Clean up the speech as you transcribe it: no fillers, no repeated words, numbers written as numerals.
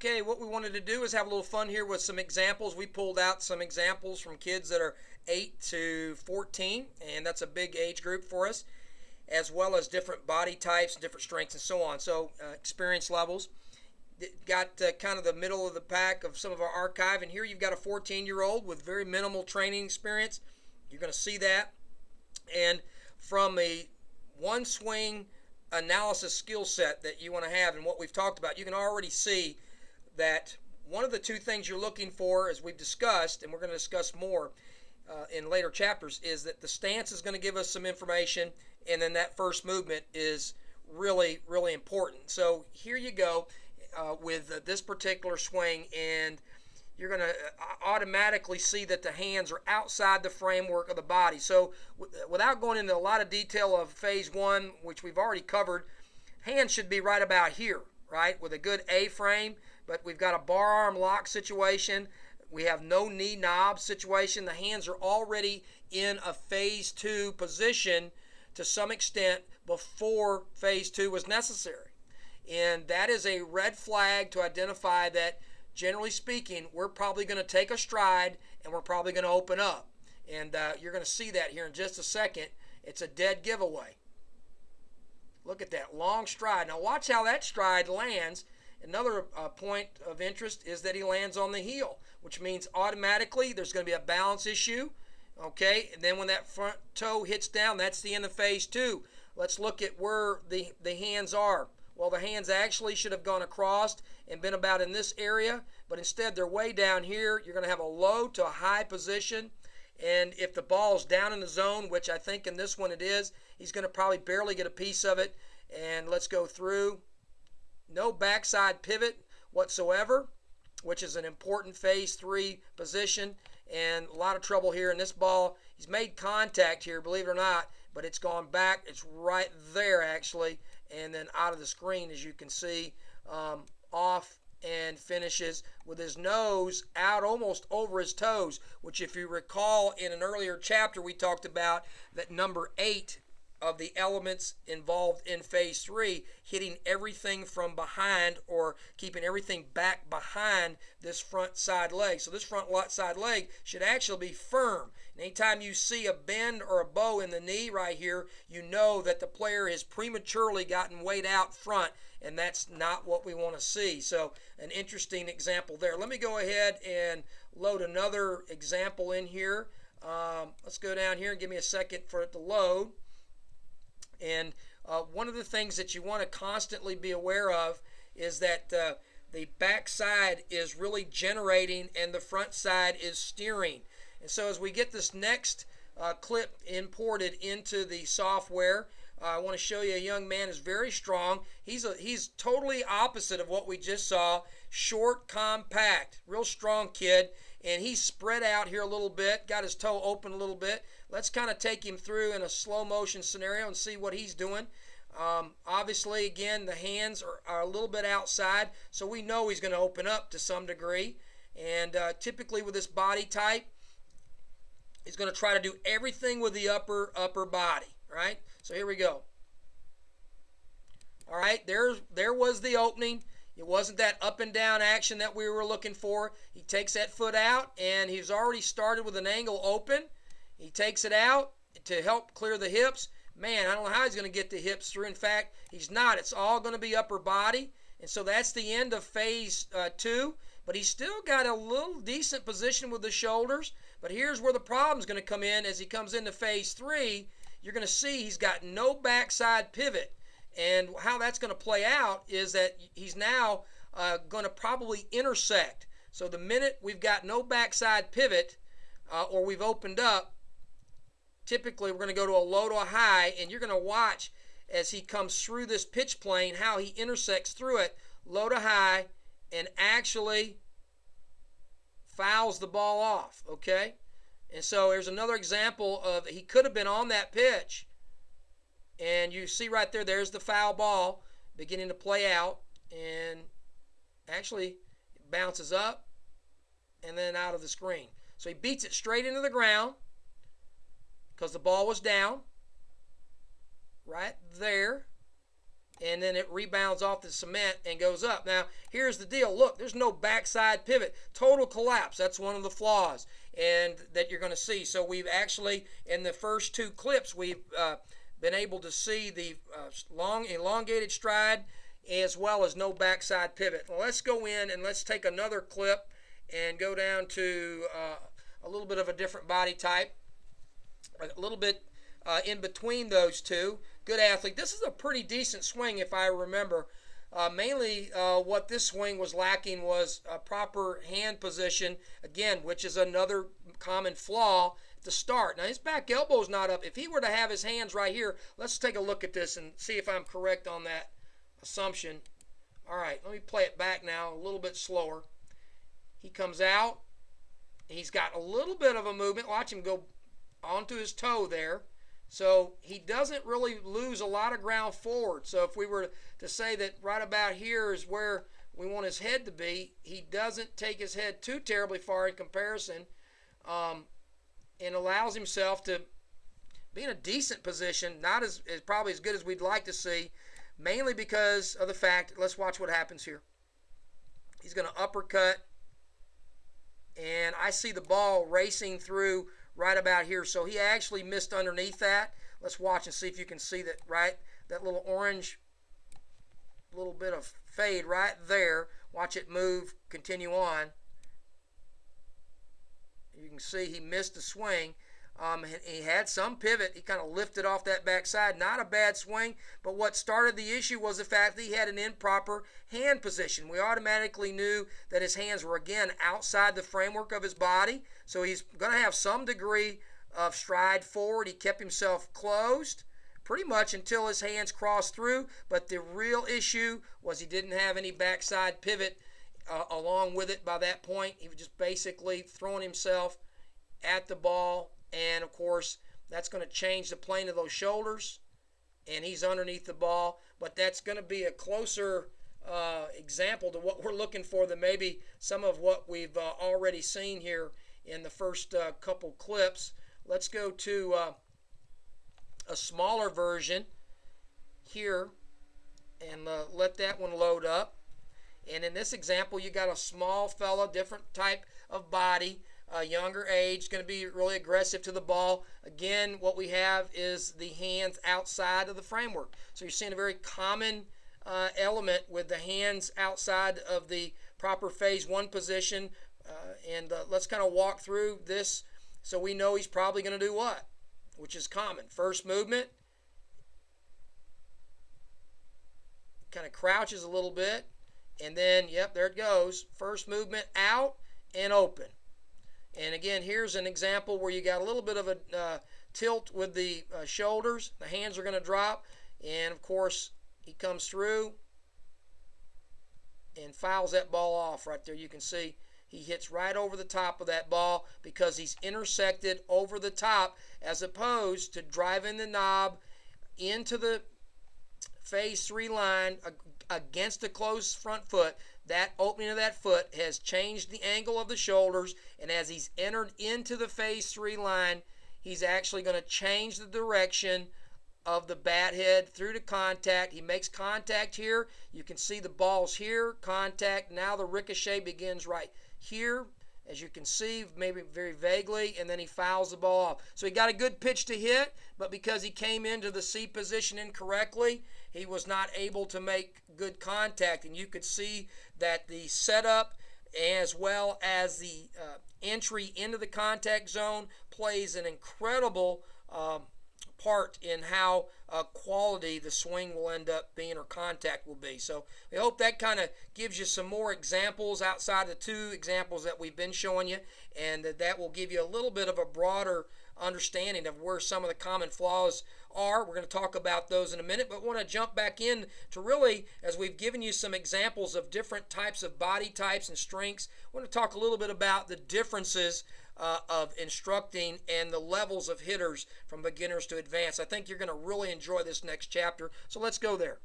Okay, what we wanted to do is have a little fun here with some examples. We pulled out some examples from kids that are 8 to 14, and that's a big age group for us, as well as different body types, different strengths, and so on. So, experience levels. Got kind of the middle of the pack of some of our archive, and here you've got a 14-year-old with very minimal training experience. You're going to see that. And from a one swing analysis skill set that you want to have and what we've talked about, you can already see that one of the two things you're looking for, as we've discussed, and we're going to discuss more in later chapters, is that the stance is going to give us some information, and then that first movement is really, really important. So here you go with this particular swing, and you're going to automatically see that the hands are outside the framework of the body. So without going into a lot of detail of phase one, which we've already covered, hands should be right about here, right, with a good A-frame, but we've got a bar arm lock situation. We have no knee knob situation. The hands are already in a phase two position to some extent before phase two was necessary. And that is a red flag to identify that, generally speaking, we're probably going to take a stride and we're probably going to open up. And you're going to see that here in just a second. It's a dead giveaway. Look at that long stride. Now watch how that stride lands. Another point of interest is that he lands on the heel, which means automatically there's going to be a balance issue. Okay, and then when that front toe hits down, that's the end of phase two. Let's look at where the hands are. Well, the hands actually should have gone across and been about in this area, but instead they're way down here. You're going to have a low to a high position, and if the ball's down in the zone, which I think in this one it is, he's going to probably barely get a piece of it. And let's go through. No backside pivot whatsoever, which is an important phase three position, and a lot of trouble here in this ball. He's made contact here, believe it or not, but it's gone back. It's right there, actually, and then out of the screen, as you can see, off, and finishes with his nose out almost over his toes, which, if you recall, in an earlier chapter, we talked about that number 8 of the elements involved in phase 3, hitting everything from behind or keeping everything back behind this front side leg. So this front side leg should actually be firm. And anytime you see a bend or a bow in the knee right here, you know that the player has prematurely gotten weight out front, and that's not what we want to see. So an interesting example there. Let me go ahead and load another example in here. Let's go down here and give me a second for it to load. And one of the things that you want to constantly be aware of is that the back side is really generating and the front side is steering. And so as we get this next clip imported into the software, I want to show you a young man who's very strong. He's totally opposite of what we just saw. Short, compact, real strong kid. And he's spread out here a little bit, got his toe open a little bit. Let's kind of take him through in a slow motion scenario and see what he's doing. Obviously, again, the hands are a little bit outside, so we know he's going to open up to some degree. And typically with this body type, he's going to try to do everything with the upper body, right? So here we go. All right, there was the opening. It wasn't that up and down action that we were looking for. He takes that foot out, and he's already started with an angle open. He takes it out to help clear the hips. Man, I don't know how he's going to get the hips through. In fact, he's not. It's all going to be upper body. And so that's the end of phase 2. But he's still got a little decent position with the shoulders. But here's where the problem's going to come in as he comes into phase 3. You're going to see he's got no backside pivot. And how that's going to play out is that he's now going to probably intersect. So the minute we've got no backside pivot or we've opened up, typically we're going to go to a low to a high, and you're going to watch as he comes through this pitch plane how he intersects through it, low to high, and actually fouls the ball off, okay? And so there's another example of he could have been on that pitch. And you see right there, there's the foul ball beginning to play out. And actually, it bounces up and then out of the screen. So he beats it straight into the ground because the ball was down right there. and then it rebounds off the cement and goes up. Now, here's the deal. Look, there's no backside pivot. Total collapse. That's one of the flaws and that you're going to see. So we've actually, in the first two clips, we've been able to see the long elongated stride as well as no backside pivot. Well, let's go in and let's take another clip and go down to a little bit of a different body type, a little bit in between those two. Good athlete. This is a pretty decent swing if I remember. Mainly what this swing was lacking was a proper hand position, again, which is another common flaw at the start. Now his back elbow's not up. If he were to have his hands right here, let's take a look at this and see if I'm correct on that assumption. All right, let me play it back now a little bit slower. He comes out. He's got a little bit of a movement. Watch him go onto his toe there. So he doesn't really lose a lot of ground forward. So if we were to say that right about here is where we want his head to be, he doesn't take his head too terribly far in comparison, and allows himself to be in a decent position, not as probably as good as we'd like to see, mainly because of the fact, let's watch what happens here. He's going to uppercut, and I see the ball racing through right about here. So he actually missed underneath that. Let's watch and see if you can see that, right? That little orange, little bit of fade right there. Watch it move, continue on. You can see he missed the swing. He had some pivot. He kind of lifted off that backside. Not a bad swing, but what started the issue was the fact that he had an improper hand position. We automatically knew that his hands were, again, outside the framework of his body, so he's going to have some degree of stride forward. He kept himself closed pretty much until his hands crossed through, but the real issue was he didn't have any backside pivot along with it by that point. He was just basically throwing himself at the ball. And, of course, that's going to change the plane of those shoulders, and he's underneath the ball. But that's going to be a closer example to what we're looking for than maybe some of what we've already seen here in the first couple clips. Let's go to a smaller version here and let that one load up. And in this example, you got a small fella, different type of body, younger age, going to be really aggressive to the ball. Again, what we have is the hands outside of the framework. So you're seeing a very common element with the hands outside of the proper phase one position. Let's kind of walk through this so we know he's probably going to do what, which is common. First movement, kind of crouches a little bit, and then, yep, there it goes. First movement out and open. And again, here's an example where you got a little bit of a tilt with the shoulders. The hands are going to drop. And, of course, he comes through and fouls that ball off right there. You can see he hits right over the top of that ball because he's intersected over the top as opposed to driving the knob into the phase three line against the closed front foot. That opening of that foot has changed the angle of the shoulders, and as he's entered into the phase three line, he's actually going to change the direction of the bat head through to contact. He makes contact here. You can see the ball's here, contact. Now the ricochet begins right here, as you can see, maybe very vaguely, and then he fouls the ball off. So he got a good pitch to hit, but because he came into the C position incorrectly, he was not able to make good contact. And you could see that the setup as well as the entry into the contact zone plays an incredible part in how quality the swing will end up being or contact will be. So we hope that kind of gives you some more examples outside the two examples that we've been showing you, and that will give you a little bit of a broader understanding of where some of the common flaws are. We're going to talk about those in a minute, but want to jump back in to really, as we've given you some examples of different types of body types and strengths, I want to talk a little bit about the differences of instructing and the levels of hitters from beginners to advanced. I think you're going to really enjoy this next chapter, so let's go there.